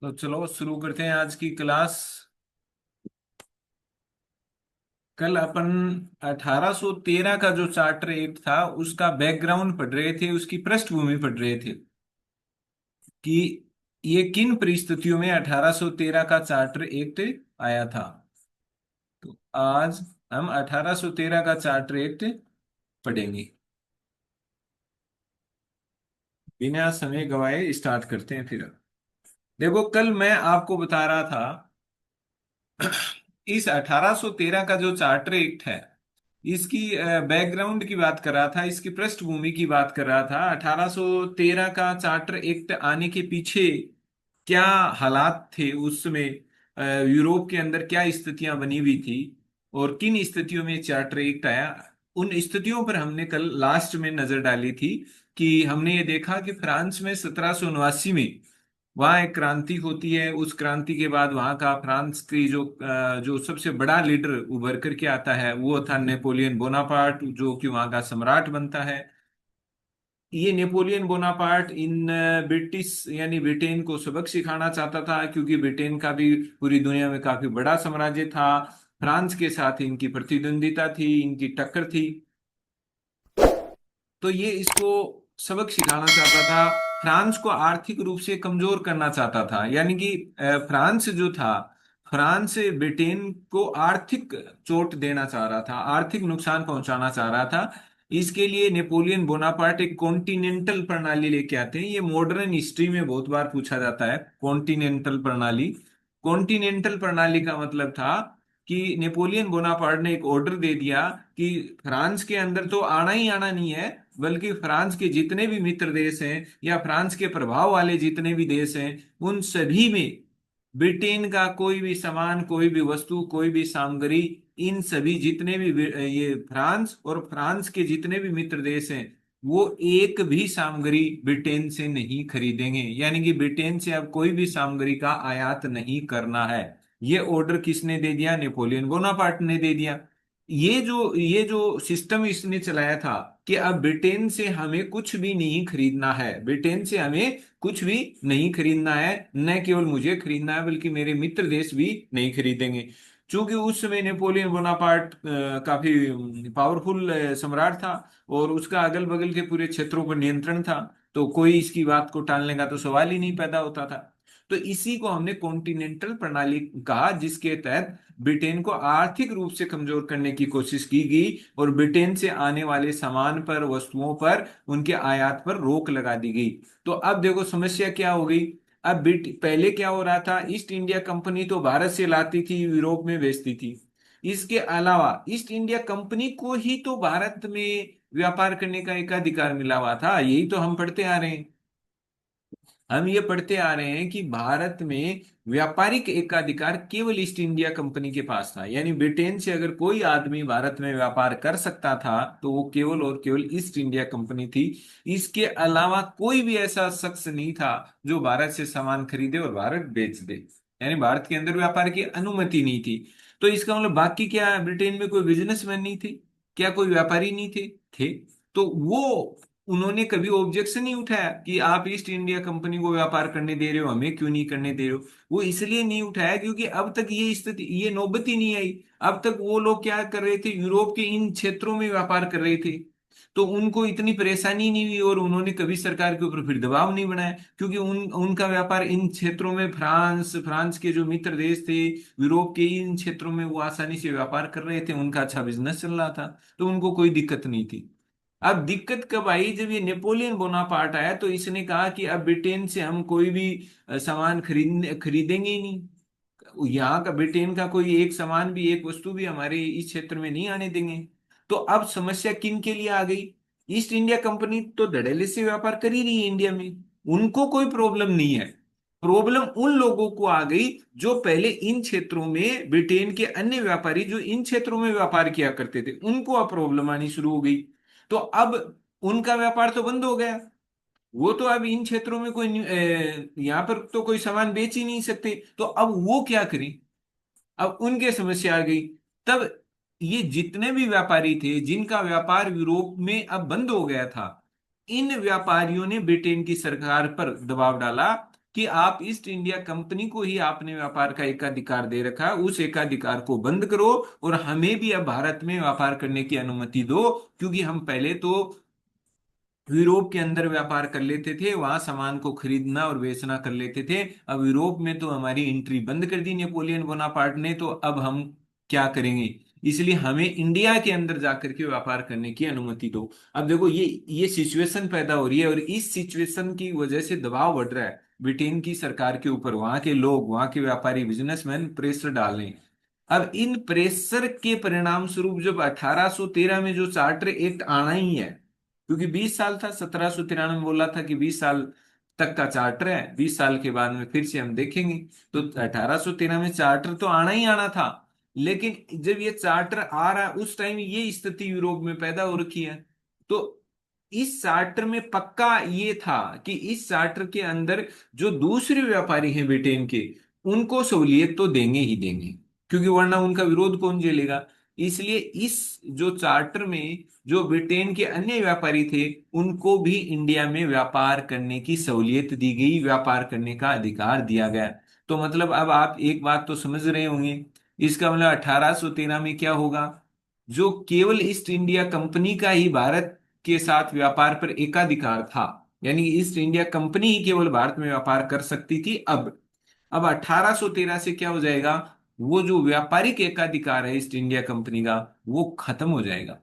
तो चलो शुरू करते हैं आज की क्लास। कल अपन 1813 का जो चार्टर एक्ट था उसका बैकग्राउंड पढ़ रहे थे, उसकी पृष्ठभूमि पढ़ रहे थे कि ये किन परिस्थितियों में 1813 का चार्टर एक्ट आया था। तो आज हम 1813 का चार्टर एक्ट पढ़ेंगे। बिना समय गवाए स्टार्ट करते हैं फिर। देखो, कल मैं आपको बता रहा था इस 1813 का जो चार्टर एक्ट है इसकी बैकग्राउंड की बात कर रहा था, इसकी पृष्ठभूमि की बात कर रहा था। 1813 का चार्टर एक्ट आने के पीछे क्या हालात थे उस समय, यूरोप के अंदर क्या स्थितियां बनी हुई थी और किन स्थितियों में चार्टर एक्ट आया। उन स्थितियों पर हमने कल लास्ट में नजर डाली थी कि हमने ये देखा कि फ्रांस में 1779 में वहां एक क्रांति होती है। उस क्रांति के बाद वहां का फ्रांस की जो सबसे बड़ा लीडर उभर करके आता है वो था नेपोलियन बोनापार्ट, जो कि वहां का सम्राट बनता है। ये नेपोलियन बोनापार्ट इन ब्रिटिश यानी ब्रिटेन को सबक सिखाना चाहता था, क्योंकि ब्रिटेन का भी पूरी दुनिया में काफी बड़ा साम्राज्य था। फ्रांस के साथ इनकी प्रतिद्वंदिता थी, इनकी टक्कर थी। तो ये इसको सबक सिखाना चाहता था, फ्रांस को आर्थिक रूप से कमजोर करना चाहता था। यानी कि फ्रांस जो था, फ्रांस ब्रिटेन को आर्थिक चोट देना चाह रहा था, आर्थिक नुकसान पहुंचाना चाह रहा था। इसके लिए नेपोलियन बोनापार्ट एक कॉन्टिनेंटल प्रणाली लेके आते हैं। ये मॉडर्न हिस्ट्री में बहुत बार पूछा जाता है, कॉन्टिनेंटल प्रणाली। कॉन्टिनेंटल प्रणाली का मतलब था कि नेपोलियन बोनापार्ट ने एक ऑर्डर दे दिया कि फ्रांस के अंदर तो आना ही आना नहीं है, बल्कि फ्रांस के जितने भी मित्र देश हैं या फ्रांस के प्रभाव वाले जितने भी देश हैं उन सभी में ब्रिटेन का कोई भी सामान, कोई भी वस्तु, कोई भी सामग्री, इन सभी जितने भी ये फ्रांस और फ्रांस के जितने भी मित्र देश हैं वो एक भी सामग्री ब्रिटेन से नहीं खरीदेंगे। यानी कि ब्रिटेन से अब कोई भी सामग्री का आयात नहीं करना है। ये ऑर्डर किसने दे दिया? नेपोलियन बोनापार्ट ने दे दिया। ये जो सिस्टम इसने चलाया था कि अब ब्रिटेन से हमें कुछ भी नहीं खरीदना है, ब्रिटेन से हमें कुछ भी नहीं खरीदना है, न केवल मुझे खरीदना है बल्कि मेरे मित्र देश भी नहीं खरीदेंगे। चूंकि उस समय नेपोलियन बोनापार्ट काफी पावरफुल सम्राट था और उसका अगल बगल के पूरे क्षेत्रों पर नियंत्रण था, तो कोई इसकी बात को टालने का तो सवाल ही नहीं पैदा होता था। तो इसी को हमने कॉन्टिनेंटल प्रणाली कहा, जिसके तहत ब्रिटेन को आर्थिक रूप से कमजोर करने की कोशिश की गई और ब्रिटेन से आने वाले सामान पर, वस्तुओं पर, उनके आयात पर रोक लगा दी गई। तो अब देखो समस्या क्या हो गई। अब पहले क्या हो रहा था, ईस्ट इंडिया कंपनी तो भारत से लाती थी, यूरोप में बेचती थी। इसके अलावा ईस्ट इंडिया कंपनी को ही तो भारत में व्यापार करने का एकाधिकार मिला हुआ था। यही तो हम पढ़ते आ रहे हैं। हम ये पढ़ते आ रहे हैं कि भारत में व्यापारिक एकाधिकार केवल ईस्ट इंडिया कंपनी के पास था। यानी ब्रिटेन से अगर कोई आदमी भारत में व्यापार कर सकता था तो वो केवल और केवल ईस्ट इंडिया कंपनी थी। इसके अलावा कोई भी ऐसा शख्स नहीं था जो भारत से सामान खरीदे और भारत बेच दे। यानी भारत के अंदर व्यापार की अनुमति नहीं थी। तो इसका मतलब बाकी क्या, ब्रिटेन में कोई बिजनेसमैन नहीं थे? क्या कोई व्यापारी नहीं थे? तो वो उन्होंने कभी ऑब्जेक्शन नहीं उठाया कि आप ईस्ट इंडिया कंपनी को व्यापार करने दे रहे हो, हमें क्यों नहीं करने दे रहे हो। वो इसलिए नहीं उठाया क्योंकि अब तक ये स्थिति, ये नौबत ही नहीं आई। अब तक वो लोग क्या कर रहे थे, यूरोप के इन क्षेत्रों में व्यापार कर रहे थे, तो उनको इतनी परेशानी नहीं हुई और उन्होंने कभी सरकार के ऊपर फिर दबाव नहीं बनाया, क्योंकि उनका व्यापार इन क्षेत्रों में, फ्रांस फ्रांस के जो मित्र देश थे यूरोप के, इन क्षेत्रों में वो आसानी से व्यापार कर रहे थे, उनका अच्छा बिजनेस चल रहा था, तो उनको कोई दिक्कत नहीं थी। अब दिक्कत कब आई, जब ये नेपोलियन बोनापार्ट आया तो इसने कहा कि अब ब्रिटेन से हम कोई भी सामान खरीदेंगे ही नहीं। यहाँ का ब्रिटेन का कोई एक सामान भी, एक वस्तु भी हमारे इस क्षेत्र में नहीं आने देंगे। तो अब समस्या किन के लिए आ गई? ईस्ट इंडिया कंपनी तो धड़ल्ले से व्यापार कर ही रही है इंडिया में, उनको कोई प्रॉब्लम नहीं है। प्रॉब्लम उन लोगों को आ गई जो पहले इन क्षेत्रों में, ब्रिटेन के अन्य व्यापारी जो इन क्षेत्रों में व्यापार किया करते थे, उनको अब प्रॉब्लम आनी शुरू हो गई। तो अब उनका व्यापार तो बंद हो गया। वो तो अब इन क्षेत्रों में कोई यहाँ पर तो कोई सामान बेच ही नहीं सकते, तो अब वो क्या करें? अब उनके समस्या आ गई। तब ये जितने भी व्यापारी थे जिनका व्यापार यूरोप में अब बंद हो गया था, इन व्यापारियों ने ब्रिटेन की सरकार पर दबाव डाला कि आप ईस्ट इंडिया कंपनी को ही आपने व्यापार का एकाधिकार दे रखा है, उस एकाधिकार को बंद करो और हमें भी अब भारत में व्यापार करने की अनुमति दो। क्योंकि हम पहले तो यूरोप के अंदर व्यापार कर लेते थे, वहां सामान को खरीदना और बेचना कर लेते थे। अब यूरोप में तो हमारी एंट्री बंद कर दी नेपोलियन बोनापार्ट ने, तो अब हम क्या करेंगे? इसलिए हमें इंडिया के अंदर जाकर के व्यापार करने की अनुमति दो। अब देखो ये सिचुएशन पैदा हो रही है, और इस सिचुएशन की वजह से दबाव बढ़ रहा है ब्रिटेन की सरकार के ऊपर। वहां के लोग, वहां के व्यापारी, बिजनेसमैन प्रेशर डाल रहे हैं। अब इन प्रेशर के परिणाम स्वरूप जब 1813 में जो चार्टर एक्ट आना ही है, क्योंकि 20 साल था, 1793 में बोला था कि 20 साल तक का चार्टर है, 20 साल के बाद में फिर से हम देखेंगे। तो 1813 में चार्टर तो आना ही आना था। लेकिन जब ये चार्टर आ रहा है, उस टाइम ये स्थिति यूरोप में पैदा हो रखी है। तो इस चार्टर में पक्का ये था कि इस चार्टर के अंदर जो दूसरे व्यापारी हैं ब्रिटेन के, उनको सहूलियत तो देंगे ही देंगे, क्योंकि वरना उनका विरोध कौन झेलेगा। इसलिए इस जो चार्टर में जो ब्रिटेन के अन्य व्यापारी थे, उनको भी इंडिया में व्यापार करने की सहूलियत दी गई, व्यापार करने का अधिकार दिया गया। तो मतलब अब आप एक बात तो समझ रहे होंगे, इसका मतलब 1813 में क्या होगा? जो केवल ईस्ट इंडिया कंपनी का ही भारत के साथ व्यापार पर एकाधिकार था, यानी कि ईस्ट इंडिया कंपनी ही केवल भारत में व्यापार कर सकती थी। अब 1813 से क्या हो जाएगा? वो जो व्यापारिक एकाधिकार है ईस्ट इंडिया कंपनी का, वो खत्म हो जाएगा।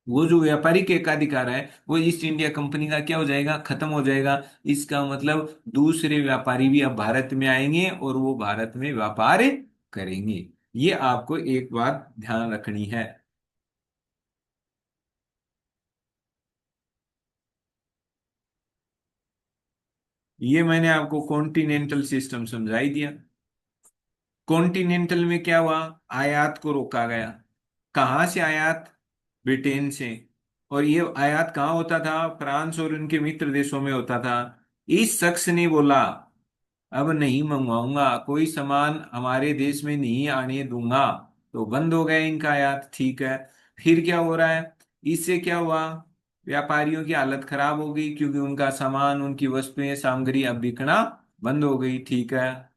वो जो व्यापारिक एकाधिकार है वो ईस्ट इंडिया कंपनी का क्या हो जाएगा? खत्म हो जाएगा। इसका मतलब दूसरे व्यापारी भी अब भारत में आएंगे और वो भारत में व्यापार करेंगे। ये आपको एक बात ध्यान रखनी है। ये मैंने आपको कॉन्टिनेंटल सिस्टम समझाई दिया। कॉन्टिनेंटल में क्या हुआ? आयात को रोका गया। कहाँ से आयात? ब्रिटेन से। और ये आयात कहाँ होता था? फ्रांस और उनके मित्र देशों में होता था। इस शख्स ने बोला, अब नहीं मंगवाऊंगा, कोई सामान हमारे देश में नहीं आने दूंगा। तो बंद हो गया इनका आयात। ठीक है। फिर क्या हो रहा है? इससे क्या हुआ? व्यापारियों की हालत खराब हो गई, क्योंकि उनका सामान, उनकी वस्तुएं, सामग्री अब बिकना बंद हो गई। ठीक है।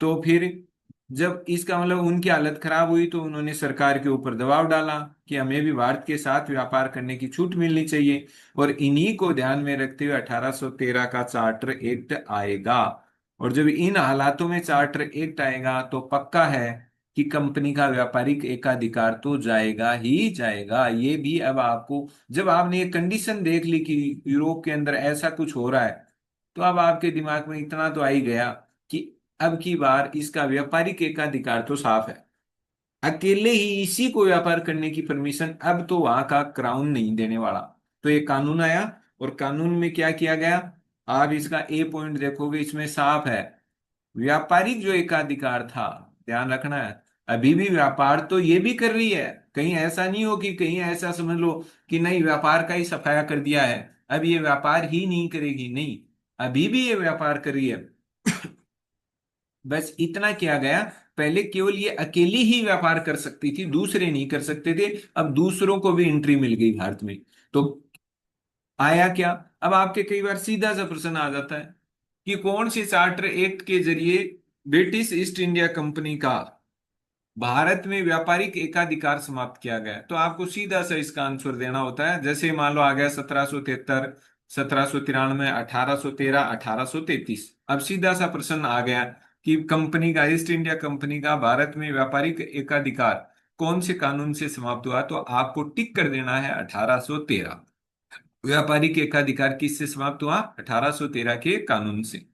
तो फिर जब इसका मतलब उनकी हालत खराब हुई, तो उन्होंने सरकार के ऊपर दबाव डाला कि हमें भी भारत के साथ व्यापार करने की छूट मिलनी चाहिए। और इन्हीं को ध्यान में रखते हुए 1813 का चार्टर एक्ट आएगा। और जब इन हालातों में चार्टर एक्ट आएगा, तो पक्का है कि कंपनी का व्यापारिक एकाधिकार तो जाएगा ही जाएगा। ये भी अब आपको, जब आपने ये कंडीशन देख ली कि यूरोप के अंदर ऐसा कुछ हो रहा है, तो अब आपके दिमाग में इतना तो आ ही गया कि अब की बार इसका व्यापारिक एकाधिकार तो साफ है। अकेले ही इसी को व्यापार करने की परमिशन अब तो वहां का क्राउन नहीं देने वाला। तो ये कानून आया, और कानून में क्या किया गया? आप इसका ए पॉइंट देखोगे, इसमें साफ है, व्यापारिक जो एकाधिकार था, ध्यान रखना है, अभी भी व्यापार तो ये भी कर रही है। कहीं ऐसा नहीं हो कि कहीं ऐसा समझ लो कि नहीं, व्यापार का ही सफाया कर दिया है, अब ये व्यापार ही नहीं करेगी। नहीं, अभी भी ये व्यापार कर रही है। बस इतना किया गया, पहले केवल ये अकेली ही व्यापार कर सकती थी, दूसरे नहीं कर सकते थे। अब दूसरों को भी एंट्री मिल गई भारत में। तो आया क्या? अब आपके कई बार सीधा सा प्रश्न आ जाता है कि कौन से चार्टर एक्ट के जरिए ब्रिटिश ईस्ट इंडिया कंपनी का भारत में व्यापारिक एकाधिकार समाप्त किया गया? तो आपको सीधा सा इसका आंसर देना होता है। जैसे मान लो आ गया 1773, 1793, 1813, 1833। अब सीधा सा प्रश्न आ गया कि कंपनी का, ईस्ट इंडिया कंपनी का भारत में व्यापारिक एकाधिकार कौन से कानून से समाप्त हुआ? तो आपको टिक कर देना है 1813। व्यापारिक एकाधिकार किससे समाप्त हुआ? 1813 के कानून से।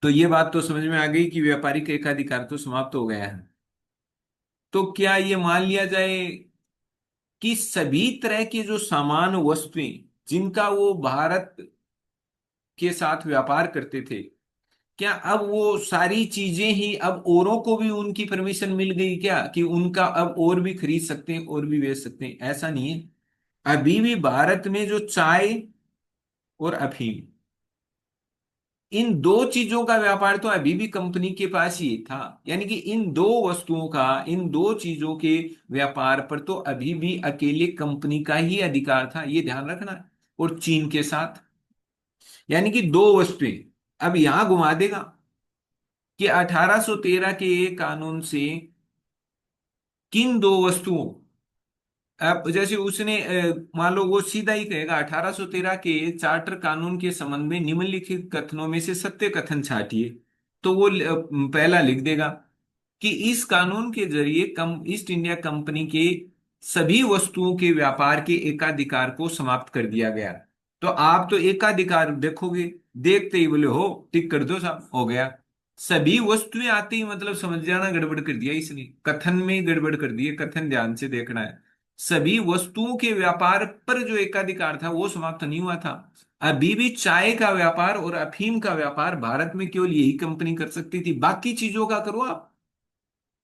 तो ये बात तो समझ में आ गई कि व्यापारिक एकाधिकार तो समाप्त हो गया है। तो क्या ये मान लिया जाए कि सभी तरह के जो सामान, वस्तुएं जिनका वो भारत के साथ व्यापार करते थे, क्या अब वो सारी चीजें ही अब औरों को भी उनकी परमिशन मिल गई क्या, कि उनका अब और भी खरीद सकते हैं और भी बेच सकते हैं? ऐसा नहीं है। अभी भी भारत में जो चाय और अफीम, इन दो चीजों का व्यापार तो अभी भी कंपनी के पास ही था। यानी कि इन दो वस्तुओं का, इन दो चीजों के व्यापार पर तो अभी भी अकेले कंपनी का ही अधिकार था, ये ध्यान रखना है। और चीन के साथ, यानी कि दो वस्तुएं। अब यहां घुमा देगा कि 1813 के कानून से किन दो वस्तुओं, अब जैसे उसने मान लो वो सीधा ही कहेगा 1813 के चार्टर कानून के संबंध में निम्नलिखित कथनों में से सत्य कथन छांटिए। तो वो पहला लिख देगा कि इस कानून के जरिए कम ईस्ट इंडिया कंपनी के सभी वस्तुओं के व्यापार के एकाधिकार को समाप्त कर दिया गया। तो आप तो एकाधिकार देखोगे, देखते ही बोले हो टिक कर दो साहब, हो गया। सभी वस्तुएं आती ही मतलब समझ जाना गड़बड़ कर दिया इसने, कथन में गड़बड़ कर दी है, कथन ध्यान से देखना है। सभी वस्तुओं के व्यापार पर जो एकाधिकार था वो समाप्त नहीं हुआ था। अभी भी चाय का व्यापार और अफीम का व्यापार भारत में केवल यही कंपनी कर सकती थी, बाकी चीजों का करो आप।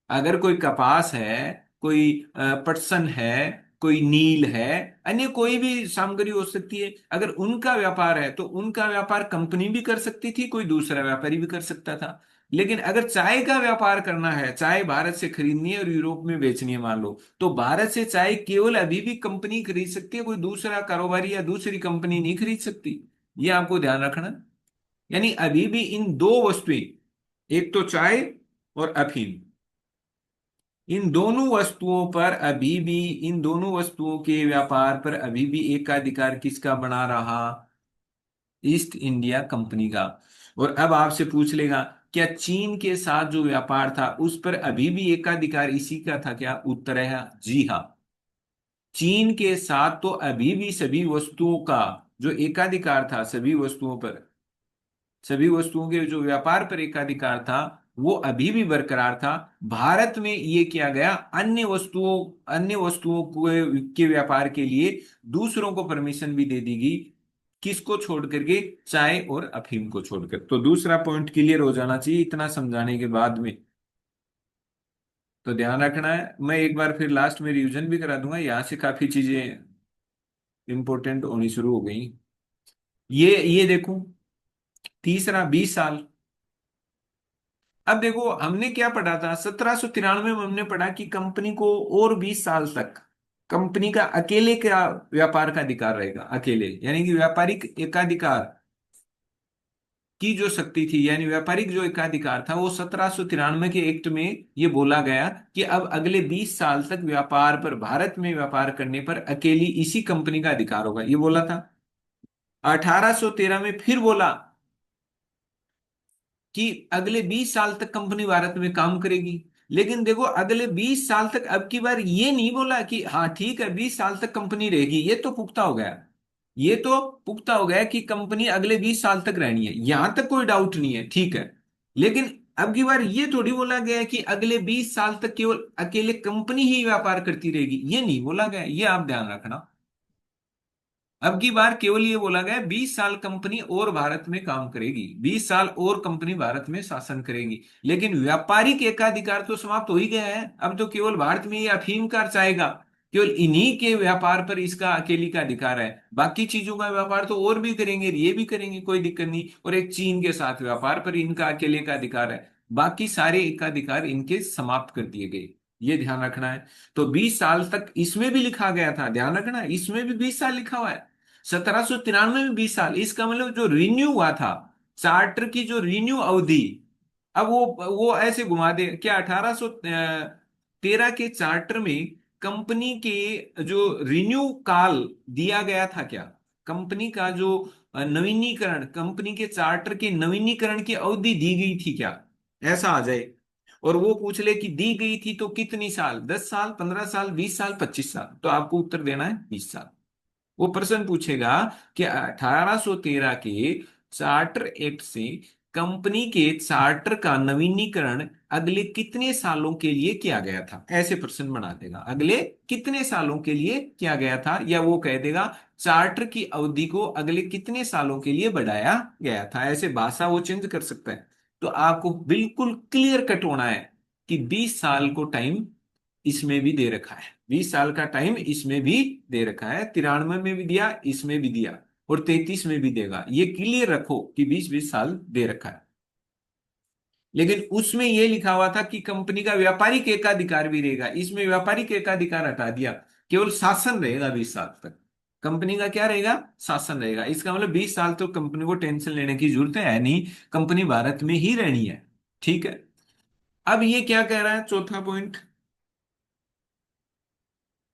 अगर कोई कपास है, कोई पटसन है, कोई नील है, अन्य कोई भी सामग्री हो सकती है, अगर उनका व्यापार है तो उनका व्यापार कंपनी भी कर सकती थी, कोई दूसरा व्यापारी भी कर सकता था। लेकिन अगर चाय का व्यापार करना है, चाय भारत से खरीदनी है और यूरोप में बेचनी है मान लो, तो भारत से चाय केवल अभी भी कंपनी खरीद सकती है, कोई दूसरा कारोबारी या दूसरी कंपनी नहीं खरीद सकती। ये आपको ध्यान रखना। यानी अभी भी इन दो वस्तुएं, एक तो चाय और अफीम, इन दोनों वस्तुओं पर अभी भी, इन दोनों वस्तुओं के व्यापार पर अभी भी एकाधिकार किसका बना रहा? ईस्ट इंडिया कंपनी का। और अब आपसे पूछ लेगा क्या चीन के साथ जो व्यापार था उस पर अभी भी एकाधिकार इसी का था क्या? उत्तर है जी हाँ। चीन के साथ तो अभी भी सभी वस्तुओं का जो एकाधिकार था, सभी वस्तुओं पर, सभी वस्तुओं के जो व्यापार पर एकाधिकार था वो अभी भी बरकरार था। भारत में ये किया गया, अन्य वस्तुओं के व्यापार के लिए दूसरों को परमिशन भी दे दी गई। किसको छोड़ करके? चाय और अफीम को छोड़कर। तो दूसरा पॉइंट क्लियर हो जाना चाहिए इतना समझाने के बाद में। तो ध्यान रखना है, मैं एक बार फिर लास्ट में रिवीजन भी करा दूंगा, यहां से काफी चीजें इंपॉर्टेंट होनी शुरू हो गई। ये देखो, तीसरा 20 साल। अब देखो हमने क्या पढ़ा था, 1793 में हमने पढ़ा कि कंपनी को और 20 साल तक कंपनी का अकेले का व्यापार का अधिकार रहेगा, अकेले, यानी कि व्यापारिक एकाधिकार की जो शक्ति थी, यानी व्यापारिक जो एकाधिकार था, वो 1793 के एक्ट में ये बोला गया कि अब अगले 20 साल तक व्यापार पर, भारत में व्यापार करने पर अकेली इसी कंपनी का अधिकार होगा, ये बोला था। 1813 में फिर बोला कि अगले 20 साल तक कंपनी भारत में काम करेगी। लेकिन देखो अगले 20 साल तक, अब की बार ये नहीं बोला कि हाँ ठीक है 20 साल तक कंपनी रहेगी, ये तो पुख्ता हो गया। ये तो पुख्ता हो गया कि कंपनी अगले 20 साल तक रहनी है, यहां तक कोई डाउट नहीं है, ठीक है। लेकिन अब की बार ये थोड़ी बोला गया है कि अगले 20 साल तक केवल अकेले कंपनी ही व्यापार करती रहेगी, ये नहीं बोला गया, ये आप ध्यान रखना। अब की बार केवल ये बोला गया 20 साल कंपनी और भारत में काम करेगी, 20 साल और कंपनी भारत में शासन करेगी। लेकिन व्यापारिक एकाधिकार तो समाप्त हो ही गया है, अब तो केवल भारत में ये अफीम का चाहेगा, केवल इन्हीं के व्यापार पर इसका अकेली का अधिकार है, बाकी चीजों का व्यापार तो और भी करेंगे, ये भी करेंगे, कोई दिक्कत नहीं। और एक चीन के साथ व्यापार पर इनका अकेले का अधिकार है, बाकी सारे एकाधिकार इनके समाप्त कर दिए गए। ये ध्यान रखना है। तो 20 साल तक इसमें भी लिखा गया था, ध्यान रखना, इसमें भी 20 साल लिखा हुआ है। 1793 में 20 साल, इसका मतलब जो रिन्यू हुआ था, चार्टर की जो रिन्यू अवधि, अब वो ऐसे घुमा दे क्या 1813 के चार्टर में कंपनी के जो रिन्यू काल दिया गया था क्या? कंपनी का जो नवीनीकरण, कंपनी के चार्टर के नवीनीकरण की अवधि दी गई थी क्या? ऐसा आ जाए और वो पूछ ले कि दी गई थी तो कितनी साल, 10 साल, 15 साल, 20 साल, 25 साल, तो आपको उत्तर देना है 20 साल। वो प्रश्न पूछेगा कि 1813 के चार्टर एक्ट से कंपनी के चार्टर का नवीनीकरण अगले कितने सालों के लिए किया गया था, ऐसे प्रश्न बना देगा, अगले कितने सालों के लिए किया गया था, या वो कह देगा चार्टर की अवधि को अगले कितने सालों के लिए बढ़ाया गया था, ऐसे भाषा वो चेंज कर सकता है। तो आपको बिल्कुल क्लियर कट होना है कि 20 साल को टाइम इसमें भी दे रखा है, 20 साल का टाइम इसमें भी दे रखा है, 93 में भी दिया, इसमें भी दिया, और 33 में भी देगा, ये क्लियर रखो कि 20-20 साल दे रखा है। लेकिन उसमें यह लिखा हुआ था कि कंपनी का व्यापारिक एकाधिकार भी रहेगा, इसमें व्यापारिक एकाधिकार हटा दिया, केवल शासन रहेगा 20 साल तक, कंपनी का क्या रहेगा, शासन रहेगा। इसका मतलब 20 साल तो कंपनी को टेंशन लेने की जरूरत है नहीं, कंपनी भारत में ही रहनी है। ठीक है। अब ये क्या कह रहा है, चौथा पॉइंट,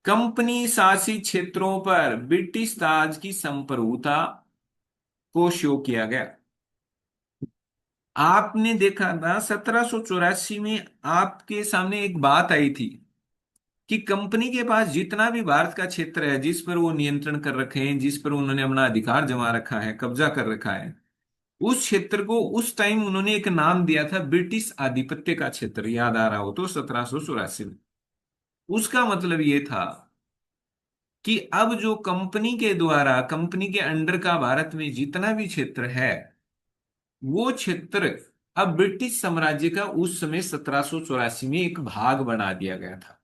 कंपनी शासित क्षेत्रों पर ब्रिटिश राज की संप्रभुता को शो किया गया। आपने देखा था 1784 में आपके सामने एक बात आई थी कि कंपनी के पास जितना भी भारत का क्षेत्र है जिस पर वो नियंत्रण कर रखे हैं, जिस पर उन्होंने अपना अधिकार जमा रखा है, कब्जा कर रखा है, उस क्षेत्र को उस टाइम उन्होंने एक नाम दिया था ब्रिटिश आधिपत्य का क्षेत्र, याद आ रहा हो तो 1784 में। उसका मतलब ये था कि अब जो कंपनी के द्वारा, कंपनी के अंडर का भारत में जितना भी क्षेत्र है, वो क्षेत्र अब ब्रिटिश साम्राज्य का उस समय 1784 में एक भाग बना दिया गया था।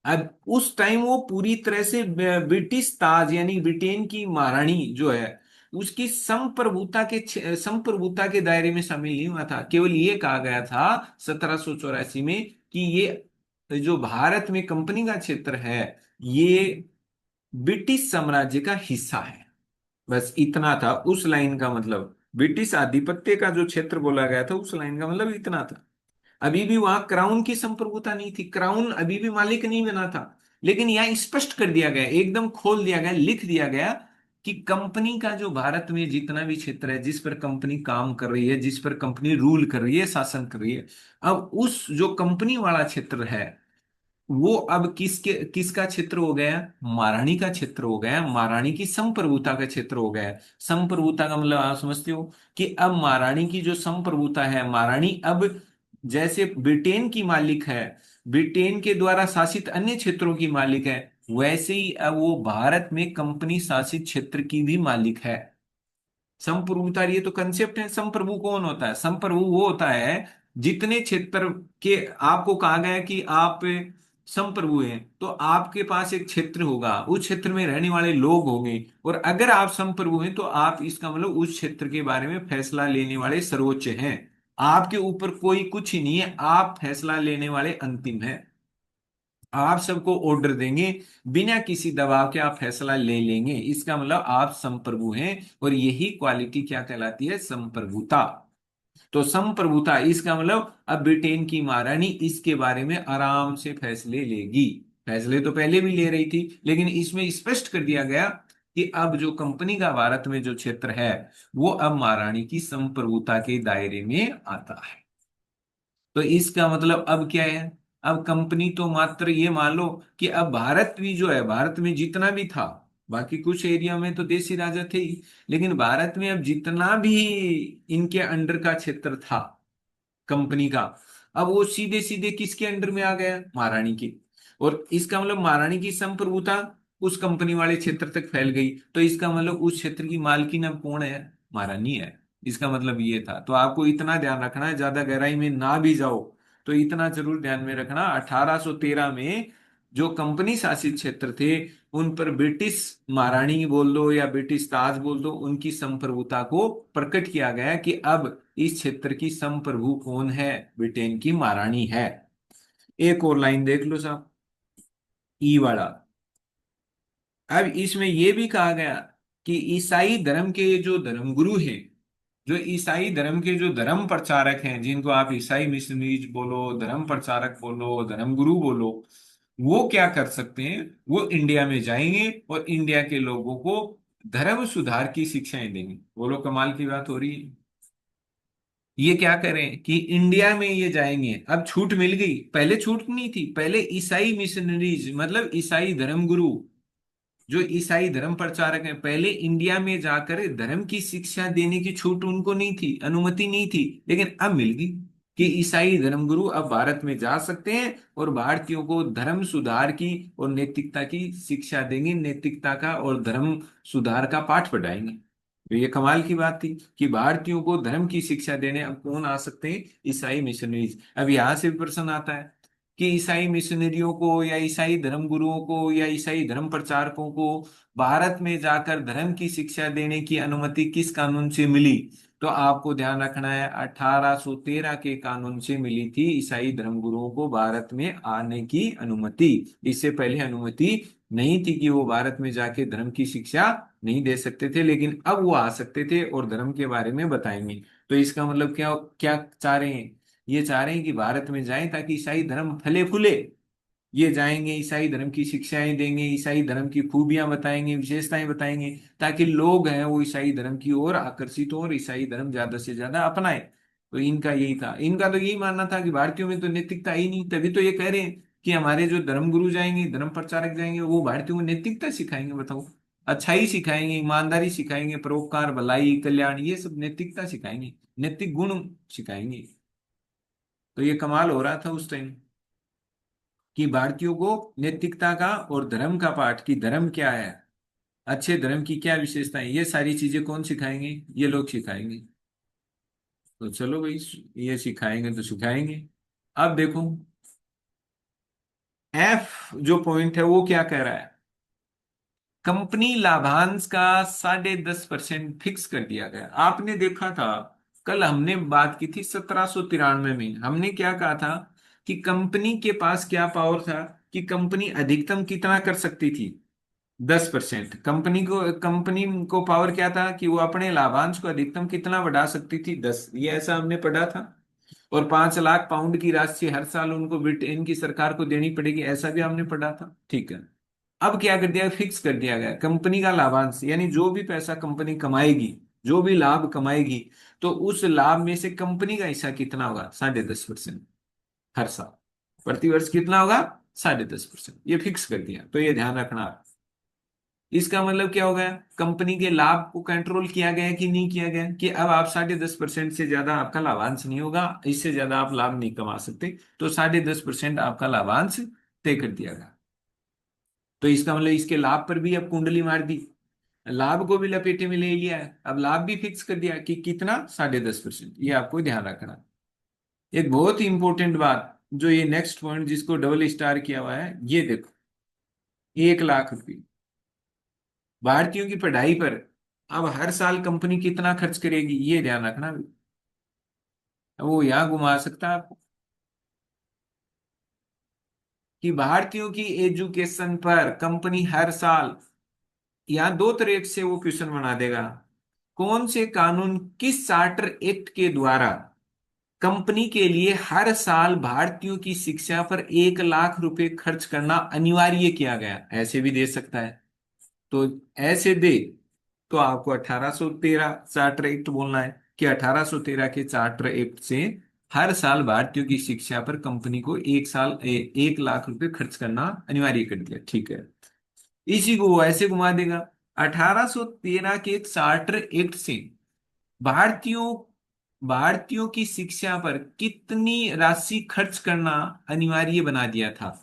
अब उस टाइम वो पूरी तरह से ब्रिटिश ताज यानी ब्रिटेन की महारानी जो है उसकी संप्रभुता के दायरे में शामिल नहीं हुआ था। केवल ये कहा गया था 1784 में कि ये जो भारत में कंपनी का क्षेत्र है ये ब्रिटिश साम्राज्य का हिस्सा है। बस इतना था उस लाइन का मतलब, ब्रिटिश आधिपत्य का जो क्षेत्र बोला गया था उस लाइन का मतलब इतना था। अभी भी वहां क्राउन की संप्रभुता नहीं थी, क्राउन अभी भी मालिक नहीं बना था। लेकिन यहां स्पष्ट कर दिया गया, एकदम खोल दिया गया, लिख दिया गया कि कंपनी का जो भारत में जितना भी क्षेत्र है जिस पर कंपनी काम कर रही है, जिस पर कंपनी रूल कर रही है, शासन कर रही है, अब उस जो कंपनी वाला क्षेत्र है वो अब किसका क्षेत्र हो गया, महारानी का क्षेत्र हो गया, महारानी की संप्रभुता का क्षेत्र हो गया। संप्रभुता का मतलब आप समझते हो कि अब महारानी की जो संप्रभुता है, महारानी अब जैसे ब्रिटेन की मालिक है, ब्रिटेन के द्वारा शासित अन्य क्षेत्रों की मालिक है, वैसे ही अब वो भारत में कंपनी शासित क्षेत्र की भी मालिक है। संप्रभुता ये तो कंसेप्ट है। संप्रभु कौन होता है, संप्रभु वो होता है जितने क्षेत्र के, आपको कहा गया है कि आप संप्रभु हैं तो आपके पास एक क्षेत्र होगा, उस क्षेत्र में रहने वाले लोग होंगे, और अगर आप संप्रभु हैं तो आप, इसका मतलब उस क्षेत्र के बारे में फैसला लेने वाले सर्वोच्च हैं। आपके ऊपर कोई कुछ ही नहीं है, आप फैसला लेने वाले अंतिम हैं। आप सबको ऑर्डर देंगे, बिना किसी दबाव के आप फैसला ले लेंगे, इसका मतलब आप संप्रभु हैं। और यही क्वालिटी क्या कहलाती है, संप्रभुता। तो संप्रभुता इसका मतलब अब ब्रिटेन की महारानी इसके बारे में आराम से फैसले लेगी। फैसले तो पहले भी ले रही थी लेकिन इसमें स्पष्ट कर दिया गया कि अब जो कंपनी का भारत में जो क्षेत्र है वो अब महारानी की संप्रभुता के दायरे में आता है। तो इसका मतलब अब क्या है, अब कंपनी तो मात्र ये मान लो कि अब भारत भी जो है, भारत में जितना भी था, बाकी कुछ एरिया में तो देसी राजा थे ही, लेकिन भारत में अब जितना भी इनके अंडर का क्षेत्र था कंपनी का, अब वो सीधे सीधे किसके अंडर में आ गया, महारानी के। और इसका मतलब महारानी की संप्रभुता उस कंपनी वाले क्षेत्र तक फैल गई, तो इसका मतलब उस क्षेत्र की मालकिन अब कौन है, महारानी है। इसका मतलब ये था। तो आपको इतना ध्यान रखना है, ज्यादा गहराई में ना भी जाओ तो इतना जरूर ध्यान में रखना, 1813 में जो कंपनी शासित क्षेत्र थे उन पर ब्रिटिश महारानी बोल दो या ब्रिटिश ताज बोल दो, उनकी संप्रभुता को प्रकट किया गया कि अब इस क्षेत्र की संप्रभु कौन है, ब्रिटेन की महारानी है। एक और लाइन देख लो साहब, ई वाला। अब इसमें यह भी कहा गया कि ईसाई धर्म के जो धर्मगुरु हैं, जो ईसाई धर्म के जो धर्म प्रचारक हैं, जिनको आप ईसाई मिशनरीज बोलो, धर्म प्रचारक बोलो, धर्मगुरु बोलो, वो क्या कर सकते हैं, वो इंडिया में जाएंगे और इंडिया के लोगों को धर्म सुधार की शिक्षाएं देंगे। बोलो कमाल की बात हो रही है। ये क्या करें कि इंडिया में ये जाएंगे, अब छूट मिल गई, पहले छूट नहीं थी। पहले ईसाई मिशनरीज मतलब ईसाई धर्मगुरु, जो ईसाई धर्म प्रचारक हैं, पहले इंडिया में जाकर धर्म की शिक्षा देने की छूट उनको नहीं थी, अनुमति नहीं थी। लेकिन अब मिल गई कि ईसाई धर्मगुरु अब भारत में जा सकते हैं और भारतीयों को धर्म सुधार की और नैतिकता की शिक्षा देंगे, नैतिकता का और धर्म सुधार का पाठ पढ़ाएंगे। तो ये कमाल की बात थी कि भारतीयों को धर्म की शिक्षा देने अब कौन आ सकते हैं, ईसाई मिशनरीज। अब यहां से भी प्रश्न आता है कि ईसाई मिशनरियों को या ईसाई धर्म गुरुओं को या ईसाई धर्म प्रचारकों को भारत में जाकर धर्म की शिक्षा देने की अनुमति किस कानून से मिली। तो आपको ध्यान रखना है 1813 के कानून से मिली थी ईसाई धर्म गुरुओं को भारत में आने की अनुमति। इससे पहले अनुमति नहीं थी कि वो भारत में जाके धर्म की शिक्षा नहीं दे सकते थे, लेकिन अब वो आ सकते थे और धर्म के बारे में बताएंगे। तो इसका मतलब क्या क्या चाह रहे हैं? ये चाह रहे हैं कि भारत में जाएं ताकि ईसाई धर्म फले फूले। ये जाएंगे, ईसाई धर्म की शिक्षाएं देंगे, ईसाई धर्म की खूबियां बताएंगे, विशेषताएं बताएंगे, ताकि लोग हैं वो ईसाई धर्म की ओर आकर्षित हो और ईसाई धर्म ज्यादा से ज्यादा अपनाए। तो इनका यही था, इनका तो यही मानना था कि भारतीयों में तो नैतिकता ही नहीं, तभी तो ये कह रहे हैं कि हमारे जो धर्म गुरु जाएंगे, धर्म प्रचारक जाएंगे, वो भारतीयों को नैतिकता सिखाएंगे। बताओ, अच्छाई सिखाएंगे, ईमानदारी सिखाएंगे, परोपकार, भलाई, कल्याण, ये सब नैतिकता सिखाएंगे, नैतिक गुण सिखाएंगे। तो ये कमाल हो रहा था उस टाइम कि भारतीयों को नैतिकता का और धर्म का पाठ, कि धर्म क्या है, अच्छे धर्म की क्या विशेषताएं, ये सारी चीजें कौन सिखाएंगे? ये लोग सिखाएंगे। तो चलो भाई, ये सिखाएंगे तो सिखाएंगे। अब देखो, एफ जो पॉइंट है वो क्या कह रहा है? कंपनी लाभांश का 10.5% फिक्स कर दिया गया। आपने देखा था, कल हमने बात की थी 1793 में, हमने क्या कहा था कि कंपनी के पास क्या पावर था, कि कंपनी अधिकतम कितना कर सकती थी? 10%। कंपनी को पावर क्या था कि वो अपने लाभांश को अधिकतम कितना बढ़ा सकती थी? 10। ये ऐसा हमने पढ़ा था। और 5 लाख पाउंड की राशि हर साल उनको ब्रिटेन की सरकार को देनी पड़ेगी, ऐसा भी हमने पढ़ा था। ठीक है। अब क्या कर दिया, फिक्स कर दिया गया कंपनी का लाभांश, यानी जो भी पैसा कंपनी कमाएगी, जो भी लाभ कमाएगी, तो उस लाभ में से कंपनी का हिस्सा कितना होगा? 10.5% हर साल। प्रतिवर्ष कितना होगा? 10.5%। ये फिक्स कर दिया, तो ये ध्यान रखना। इसका मतलब क्या हो गया? कंपनी के लाभ को कंट्रोल किया गया कि नहीं किया गया, कि अब आप 10.5% से ज्यादा आपका लाभांश नहीं होगा, इससे ज्यादा आप लाभ नहीं कमा सकते, तो 10.5% आपका लाभांश तय कर दिया गया। तो इसका मतलब इसके लाभ पर भी अब कुंडली मार दी, लाभ को भी लपेटे में ले लिया है, अब लाभ भी फिक्स कर दिया कि कितना? 10.5%। ये आपको ध्यान रखना। एक बहुत ही इंपॉर्टेंट बात, जो ये नेक्स्ट पॉइंट जिसको डबल स्टार किया हुआ है, ये देखो, 1 लाख रुपए भारतीयों की पढ़ाई पर अब हर साल कंपनी कितना खर्च करेगी, ये ध्यान रखना। वो यहां घुमा सकता है आपको कि भारतीयों की एजुकेशन पर कंपनी हर साल, यहाँ दो तरह से वो क्वेश्चन बना देगा, कौन से कानून, किस चार्टर एक्ट के द्वारा कंपनी के लिए हर साल भारतीयों की शिक्षा पर 1 लाख रुपए खर्च करना अनिवार्य किया गया? ऐसे भी दे सकता है। तो ऐसे दे तो आपको 1813 चार्टर एक्ट बोलना है, कि 1813 के चार्टर एक्ट से हर साल भारतीयों की शिक्षा पर कंपनी को 1 लाख रुपए खर्च करना अनिवार्य कर दिया। ठीक है। इसी को वो ऐसे घुमा देगा, 1813 के चार्टर एक्ट से भारतीयों भारतीयों की शिक्षा पर कितनी राशि खर्च करना अनिवार्य बना दिया था?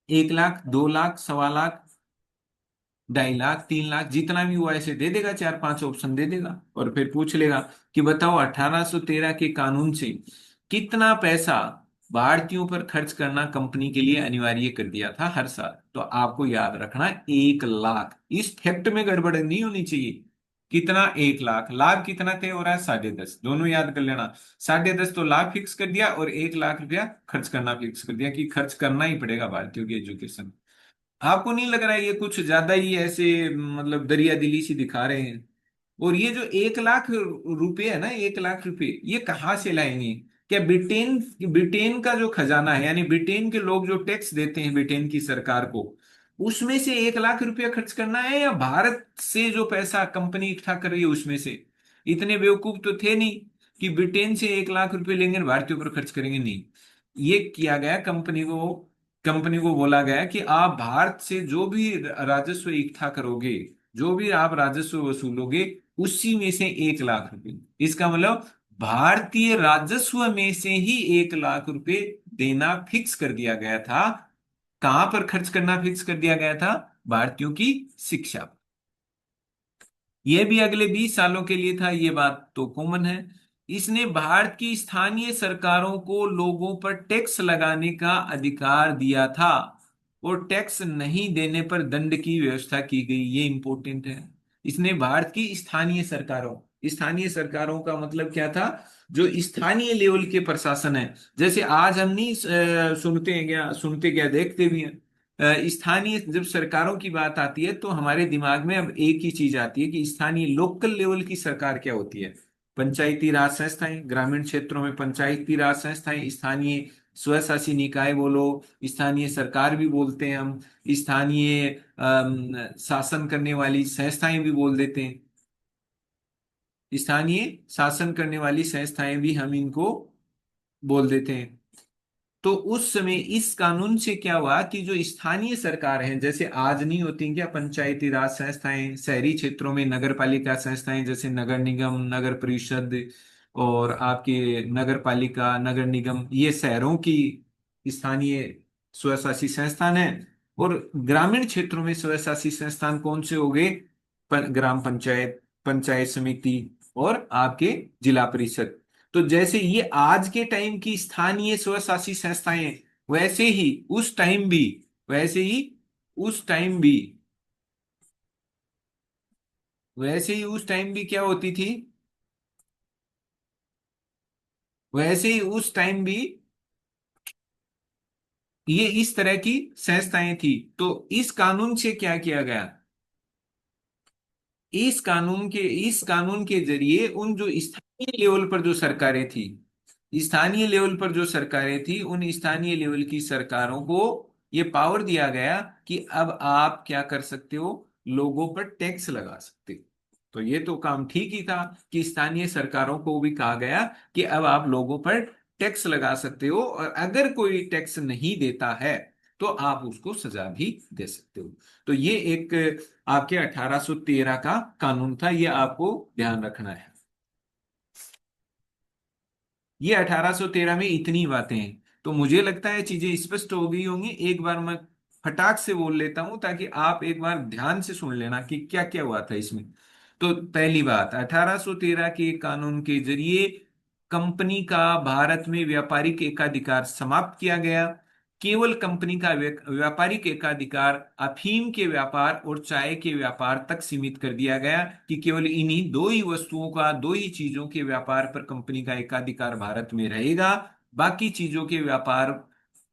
1 लाख, 2 लाख, 1.25 लाख, 2.5 लाख, 3 लाख, जितना भी वो ऐसे दे देगा, 4 5 ऑप्शन दे देगा, और फिर पूछ लेगा कि बताओ 1813 के कानून से कितना पैसा भारतीयों पर खर्च करना कंपनी के लिए अनिवार्य कर दिया था हर साल? तो आपको याद रखना, 1 लाख। इस फैक्ट में गड़बड़ नहीं होनी चाहिए। कितना? 1 लाख। लाभ कितना तय हो रहा है? 10.5। दोनों याद कर लेना। 10.5 तो लाभ फिक्स कर दिया, और 1 लाख रुपया खर्च करना फिक्स कर दिया, कि खर्च करना ही पड़ेगा भारतीयों की एजुकेशन। आपको नहीं लग रहा है ये कुछ ज्यादा ही ऐसे, मतलब दरिया दिली सी दिखा रहे हैं? और ये जो 1 लाख रुपए है ना, 1 लाख रुपए ये कहाँ से लाएंगे? क्या ब्रिटेन ब्रिटेन का जो खजाना है, यानी ब्रिटेन के लोग जो टैक्स देते हैं ब्रिटेन की सरकार को, उसमें से 1 लाख रुपया खर्च करना है, या भारत से जो पैसा कंपनी इकट्ठा कर रही है उसमें से? इतने बेवकूफ तो थे नहीं कि ब्रिटेन से 1 लाख रुपए लेंगे और भारतीयों पर खर्च करेंगे, नहीं। ये किया गया, कंपनी को बोला गया कि आप भारत से जो भी राजस्व इकट्ठा करोगे, जो भी आप राजस्व वसूलोगे, उसी में से 1 लाख रुपए, इसका मतलब भारतीय राजस्व में से ही 1 लाख रुपए देना फिक्स कर दिया गया था। कहां पर खर्च करना फिक्स कर दिया गया था? भारतीयों की शिक्षा। यह भी अगले 20 सालों के लिए था, ये बात तो कॉमन है। इसने भारत की स्थानीय सरकारों को लोगों पर टैक्स लगाने का अधिकार दिया था, और टैक्स नहीं देने पर दंड की व्यवस्था की गई। ये इंपॉर्टेंट है। इसने भारत की स्थानीय सरकारों का मतलब क्या था? जो स्थानीय लेवल के प्रशासन है, जैसे आज हम नहीं सुनते हैं क्या, सुनते क्या, देखते भी हैं, स्थानीय जब सरकारों की बात आती है तो हमारे दिमाग में अब एक ही चीज आती है कि स्थानीय लोकल लेवल की सरकार क्या होती है। पंचायती राज संस्थाएं, ग्रामीण क्षेत्रों में पंचायती राज संस्थाएं, स्थानीय स्वशासी निकाय बोलो, स्थानीय सरकार भी बोलते हैं हम, स्थानीय शासन करने वाली संस्थाएं भी बोल देते हैं। स्थानीय शासन करने वाली संस्थाएं भी हम इनको बोल देते हैं। तो उस समय इस कानून से क्या हुआ कि जो स्थानीय सरकार हैं, जैसे आज नहीं होती क्या पंचायती राज संस्थाएं, शहरी क्षेत्रों में नगर पालिका संस्थाएं जैसे नगर निगम, नगर परिषद, और आपके नगर पालिका, नगर निगम, ये शहरों की स्थानीय स्वशासी संस्थान है। और ग्रामीण क्षेत्रों में स्वशासी संस्थान कौन से हो गए? ग्राम पंचायत, पंचायत समिति, और आपके जिला परिषद। तो जैसे ये आज के टाइम की स्थानीय स्वशासी संस्थाएं हैं, वैसे ही उस टाइम भी वैसे ही उस टाइम भी वैसे ही उस टाइम भी क्या होती थी? वैसे ही उस टाइम भी ये इस तरह की संस्थाएं थी। तो इस कानून से क्या किया गया? इस कानून के जरिए उन जो स्थानीय लेवल पर जो सरकारें थी, स्थानीय लेवल पर जो सरकारें थी, उन स्थानीय लेवल की सरकारों को ये पावर दिया गया कि अब आप क्या कर सकते हो? लोगों पर टैक्स लगा सकते हो। तो ये तो काम ठीक ही था कि स्थानीय सरकारों को भी कहा गया कि अब आप लोगों पर टैक्स लगा सकते हो, और अगर कोई टैक्स नहीं देता है तो आप उसको सजा भी दे सकते हो। तो ये एक आपके 1813 का कानून था, ये आपको ध्यान रखना है। ये 1813 में इतनी बातें हैं। तो मुझे लगता है चीजें स्पष्ट हो गई होंगी। एक बार मैं फटाक से बोल लेता हूं ताकि आप एक बार ध्यान से सुन लेना कि क्या क्या हुआ था इसमें। तो पहली बात, 1813 के कानून के जरिए कंपनी का भारत में व्यापारिक एकाधिकार समाप्त किया गया। केवल कंपनी का व्यापारिक एकाधिकार अफीम के व्यापार और चाय के व्यापार तक सीमित कर दिया गया, कि केवल इन्हीं दो ही वस्तुओं का, दो ही चीजों के व्यापार पर कंपनी का एकाधिकार भारत में रहेगा। बाकी चीजों के व्यापार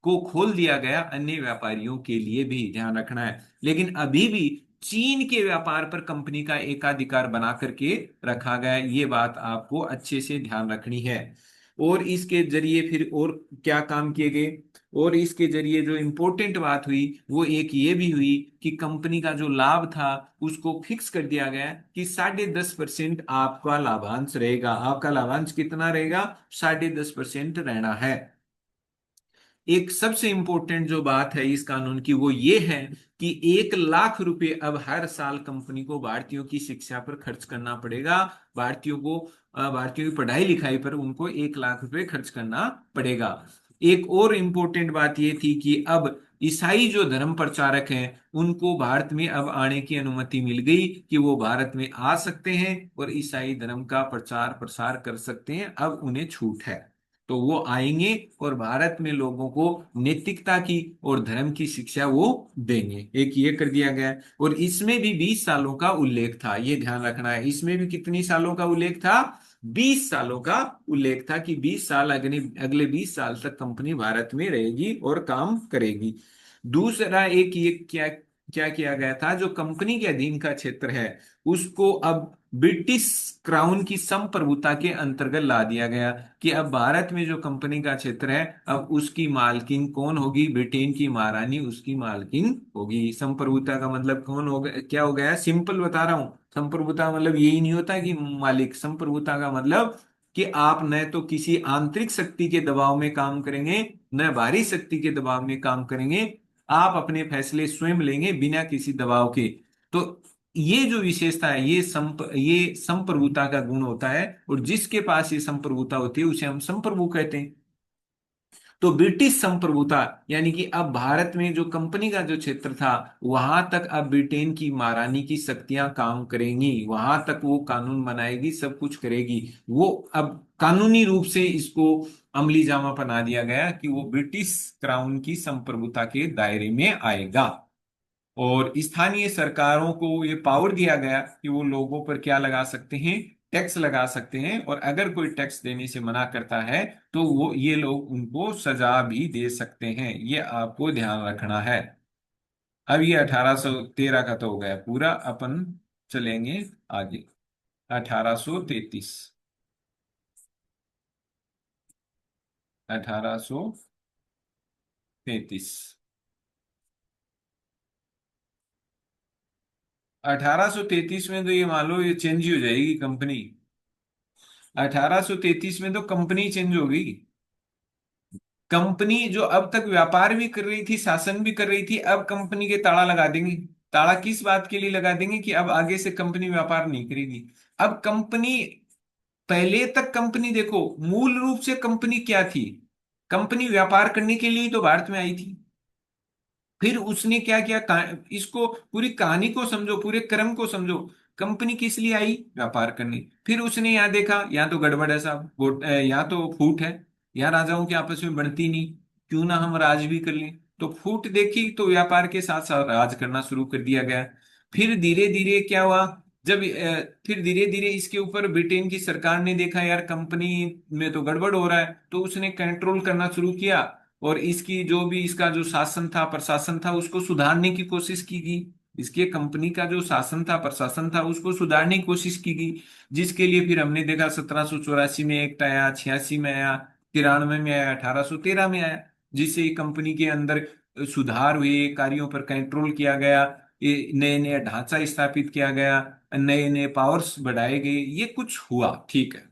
को खोल दिया गया अन्य व्यापारियों के लिए भी, ध्यान रखना है। लेकिन अभी भी चीन के व्यापार पर कंपनी का एकाधिकार बना करके रखा गया है। ये बात आपको अच्छे से ध्यान रखनी है। और इसके जरिए फिर और क्या काम किए गए? और इसके जरिए जो इंपॉर्टेंट बात हुई वो एक ये भी हुई कि कंपनी का जो लाभ था उसको फिक्स कर दिया गया कि 10.5% आपका लाभांश रहेगा। आपका लाभांश कितना रहेगा? 10.5% रहना है। एक सबसे इंपॉर्टेंट जो बात है इस कानून की वो ये है कि 1 लाख रुपए अब हर साल कंपनी को भारतीयों की शिक्षा पर खर्च करना पड़ेगा। भारतीयों की पढ़ाई लिखाई पर उनको 1 लाख रुपए खर्च करना पड़ेगा। एक और इम्पोर्टेंट बात ये थी कि अब ईसाई जो धर्म प्रचारक हैं उनको भारत में अब आने की अनुमति मिल गई, कि वो भारत में आ सकते हैं और ईसाई धर्म का प्रचार प्रसार कर सकते हैं। अब उन्हें छूट है। तो वो आएंगे और भारत में लोगों को नैतिकता की और धर्म की शिक्षा वो देंगे। एक ये कर दिया गया है। और इसमें भी 20 सालों का उल्लेख था, ये ध्यान रखना है। इसमें भी कितनी सालों का उल्लेख था? 20 सालों का उल्लेख था कि 20 साल, अगले अगले 20 साल तक कंपनी भारत में रहेगी और काम करेगी। दूसरा एक ये क्या क्या किया गया था, जो कंपनी के अधीन का क्षेत्र है उसको अब ब्रिटिश क्राउन की संप्रभुता के अंतर्गत ला दिया गया, कि अब भारत में जो कंपनी का क्षेत्र है अब उसकी मालकिन कौन होगी? ब्रिटेन की महारानी उसकी मालकिन होगी। संप्रभुता का मतलब कौन होगा, क्या हो गया? सिंपल बता रहा हूं। संप्रभुता मतलब यही नहीं होता कि मालिक। संप्रभुता का मतलब कि आप न तो किसी आंतरिक शक्ति के दबाव में काम करेंगे, न बाहरी शक्ति के दबाव में काम करेंगे। आप अपने फैसले स्वयं लेंगे बिना किसी दबाव के। तो ये जो विशेषता है ये संप्रभुता का गुण होता है, और जिसके पास ये संप्रभुता होती है उसे हम संप्रभु कहते हैं। तो ब्रिटिश संप्रभुता यानी कि अब भारत में जो कंपनी का जो क्षेत्र था वहां तक अब ब्रिटेन की महारानी की शक्तियां काम करेंगी, वहां तक वो कानून बनाएगी, सब कुछ करेगी। वो अब कानूनी रूप से इसको अमली जामा बना दिया गया कि वो ब्रिटिश क्राउन की संप्रभुता के दायरे में आएगा। और स्थानीय सरकारों को ये पावर दिया गया कि वो लोगों पर क्या लगा सकते हैं? टैक्स लगा सकते हैं। और अगर कोई टैक्स देने से मना करता है तो वो ये लोग उनको सजा भी दे सकते हैं। ये आपको ध्यान रखना है। अब ये 1813 का तो हो गया पूरा, अपन चलेंगे आगे। 1833। 1833। 1833 में तो ये मान लो ये चेंज ही हो जाएगी कंपनी। 1833 में तो कंपनी चेंज होगी। कंपनी जो अब तक व्यापार भी कर रही थी, शासन भी कर रही थी, अब कंपनी के ताला लगा देंगे। ताला किस बात के लिए लगा देंगे कि अब आगे से कंपनी व्यापार नहीं करेगी। अब कंपनी, पहले तक कंपनी देखो, मूल रूप से कंपनी क्या थी? कंपनी व्यापार करने के लिए ही तो भारत में आई थी। फिर उसने क्या किया, इसको पूरी कहानी को समझो, पूरे क्रम को समझो। कंपनी किस लिए आई? व्यापार करने। फिर उसने यहाँ देखा, यहाँ तो गड़बड़ है साहब, यहाँ तो फूट है, यहाँ राजाओं की आपस में बनती नहीं, क्यों ना हम राज भी कर लें। तो फूट देखी तो व्यापार के साथ साथ राज करना शुरू कर दिया गया। फिर धीरे धीरे क्या हुआ, जब फिर धीरे धीरे इसके ऊपर ब्रिटेन की सरकार ने देखा यार कंपनी में तो गड़बड़ हो रहा है, तो उसने कंट्रोल करना शुरू किया। और इसकी जो भी इसका जो शासन था, प्रशासन था, उसको सुधारने की कोशिश की गई। इसके कंपनी का जो शासन था, प्रशासन था, उसको सुधारने की कोशिश की गई। जिसके लिए फिर हमने देखा 1784 में एक्ट आया, 86 में आया, 93 में आया, 1813 में आया, जिससे कंपनी के अंदर सुधार हुए, कार्यों पर कंट्रोल किया गया, ये नए नए ढांचा स्थापित किया गया, नए नए पावर्स बढ़ाए गए, ये कुछ हुआ, ठीक है।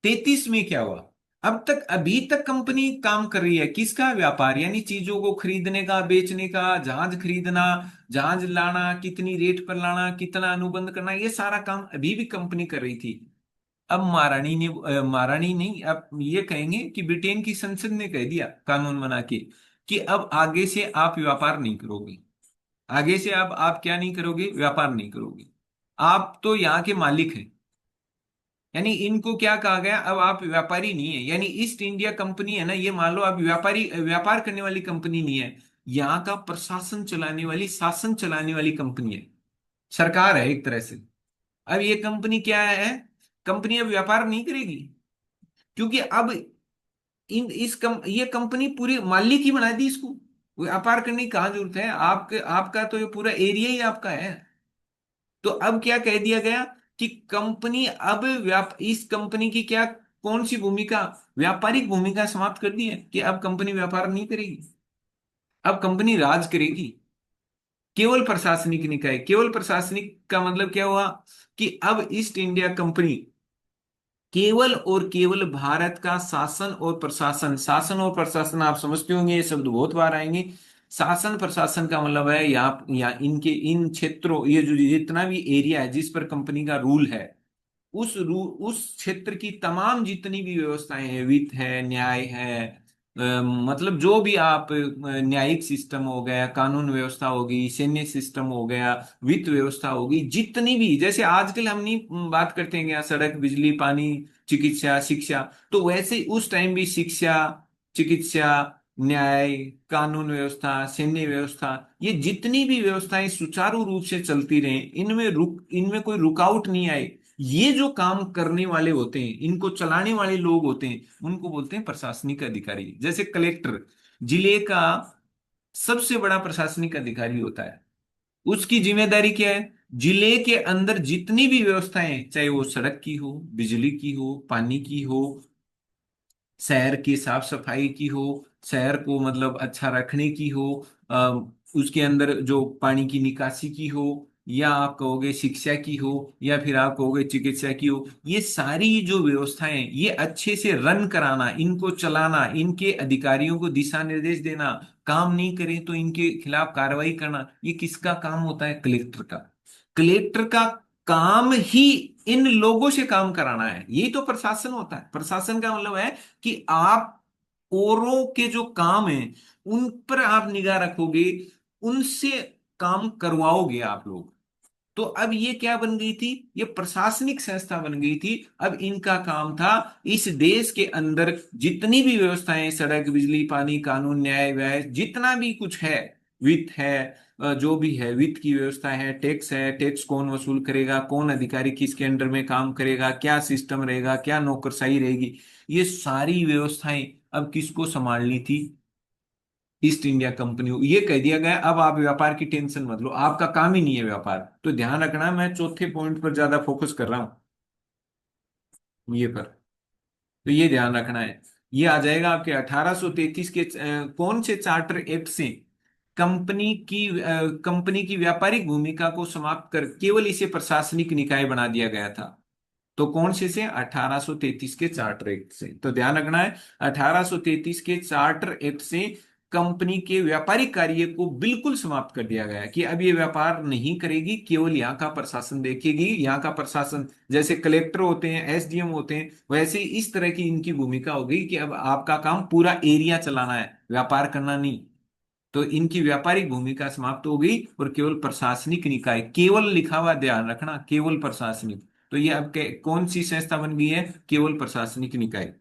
33 में क्या हुआ? अब तक, अभी तक कंपनी काम कर रही है किसका? व्यापार, यानी चीजों को खरीदने का, बेचने का, जहाज खरीदना, जहाज लाना, कितनी रेट पर लाना, कितना अनुबंध करना, ये सारा काम अभी भी कंपनी कर रही थी। अब महारानी ने, महारानी नहीं, अब ये कहेंगे कि ब्रिटेन की संसद ने कह दिया कानून बना के कि अब आगे से आप व्यापार नहीं करोगे। आगे से अब आप क्या नहीं करोगे? व्यापार नहीं करोगे। आप तो यहाँ के मालिक हैं। यानी इनको क्या कहा गया, अब आप व्यापारी नहीं है। यानी ईस्ट इंडिया कंपनी है ना, ये मान लो अब व्यापारी, व्यापार करने वाली कंपनी नहीं है, यहाँ का प्रशासन चलाने वाली, शासन चलाने वाली कंपनी है, सरकार है एक तरह से। अब ये कंपनी क्या है? कंपनी अब व्यापार नहीं करेगी, क्योंकि अब ये कंपनी पूरी मालिक ही बना दी इसको। व्यापार करने की कहाँ जरूरत है? आपके, आपका तो ये पूरा एरिया ही आपका है। तो अब क्या कह दिया गया कि कंपनी अब इस कंपनी की क्या, कौन सी भूमिका, व्यापारिक भूमिका समाप्त कर दी है, कि अब कंपनी व्यापार नहीं करेगी, अब कंपनी राज करेगी। केवल प्रशासनिक निकाय, केवल प्रशासनिक का मतलब क्या हुआ कि अब ईस्ट इंडिया कंपनी केवल और केवल भारत का शासन और प्रशासन, शासन और प्रशासन आप समझते होंगे, ये शब्द बहुत बार आएंगे। शासन प्रशासन का मतलब है यहाँ इनके इन क्षेत्रों, ये जो जितना भी एरिया है जिस पर कंपनी का रूल है, उस क्षेत्र की तमाम जितनी भी व्यवस्थाएं हैं, वित्त है, न्याय है, मतलब जो भी आप, न्यायिक सिस्टम हो गया, कानून व्यवस्था होगी, सैन्य सिस्टम हो गया, वित्त व्यवस्था होगी, जितनी भी, जैसे आजकल हम नहीं बात करते हैं कि यहाँ सड़क, बिजली, पानी, चिकित्सा, शिक्षा, तो वैसे उस टाइम भी शिक्षा, चिकित्सा, न्याय, कानून व्यवस्था, सैन्य व्यवस्था, ये जितनी भी व्यवस्थाएं सुचारू रूप से चलती रहे, इनमें कोई रुकावट नहीं आए, ये जो काम करने वाले होते हैं, इनको चलाने वाले लोग होते हैं, उनको बोलते हैं प्रशासनिक अधिकारी। जैसे कलेक्टर जिले का सबसे बड़ा प्रशासनिक अधिकारी होता है। उसकी जिम्मेदारी क्या है? जिले के अंदर जितनी भी व्यवस्थाएं हैं, चाहे वो सड़क की हो, बिजली की हो, पानी की हो, शहर की साफ सफाई की हो, शहर को मतलब अच्छा रखने की हो, उसके अंदर जो पानी की निकासी की हो, या आप कहोगे शिक्षा की हो, या फिर आप कहोगे चिकित्सा की हो, ये सारी जो व्यवस्थाएं, ये अच्छे से रन कराना, इनको चलाना, इनके अधिकारियों को दिशा निर्देश देना, काम नहीं करें तो इनके खिलाफ कार्रवाई करना, ये किसका काम होता है? कलेक्टर का। कलेक्टर का काम ही इन लोगों से काम कराना है, यही तो प्रशासन होता है। प्रशासन का मतलब है कि आप औरों के जो काम है उन पर आप निगाह रखोगे, उनसे काम करवाओगे आप लोग। तो अब ये क्या बन गई थी? ये प्रशासनिक संस्था बन गई थी। अब इनका काम था इस देश के अंदर जितनी भी व्यवस्थाएं, सड़क, बिजली, पानी, कानून, न्याय, व्यय, जितना भी कुछ है, वित्त है, जो भी है, वित्त की व्यवस्था है, टैक्स कौन वसूल करेगा, कौन अधिकारी किसके अंडर में काम करेगा, क्या सिस्टम रहेगा, क्या नौकरशाही रहेगी, ये सारी व्यवस्थाएं अब किसको संभालनी थी? ईस्ट इंडिया कंपनी, ये कह दिया गया अब आप व्यापार की टेंशन मत लो, आपका काम ही नहीं है व्यापार। तो ध्यान रखना, मैं चौथे पॉइंट पर ज्यादा फोकस कर रहा हूं, ये पर। तो ये ध्यान रखना है। ये आ जाएगा आपके 1833 के कौन से चार्टर एक्ट से कंपनी की व्यापारिक भूमिका को समाप्त कर केवल इसे प्रशासनिक निकाय बना दिया गया था। तो कौन से 1833 के चार्टर एक्ट से, तो ध्यान रखना है 1833 के चार्टर एक्ट से कंपनी के व्यापारिक कार्य को बिल्कुल समाप्त कर दिया गया है कि अब ये व्यापार नहीं करेगी, केवल यहाँ का प्रशासन देखेगी। यहाँ का प्रशासन जैसे कलेक्टर होते हैं, एसडीएम होते हैं, वैसे ही इस तरह की इनकी भूमिका हो गई कि अब आपका काम पूरा एरिया चलाना है, व्यापार करना नहीं। तो इनकी व्यापारिक भूमिका समाप्त हो गई और केवल प्रशासनिक निकाय, केवल लिखा हुआ ध्यान रखना, केवल प्रशासनिक। तो ये अब कौन सी संस्था बन गई है, केवल प्रशासनिक निकाय।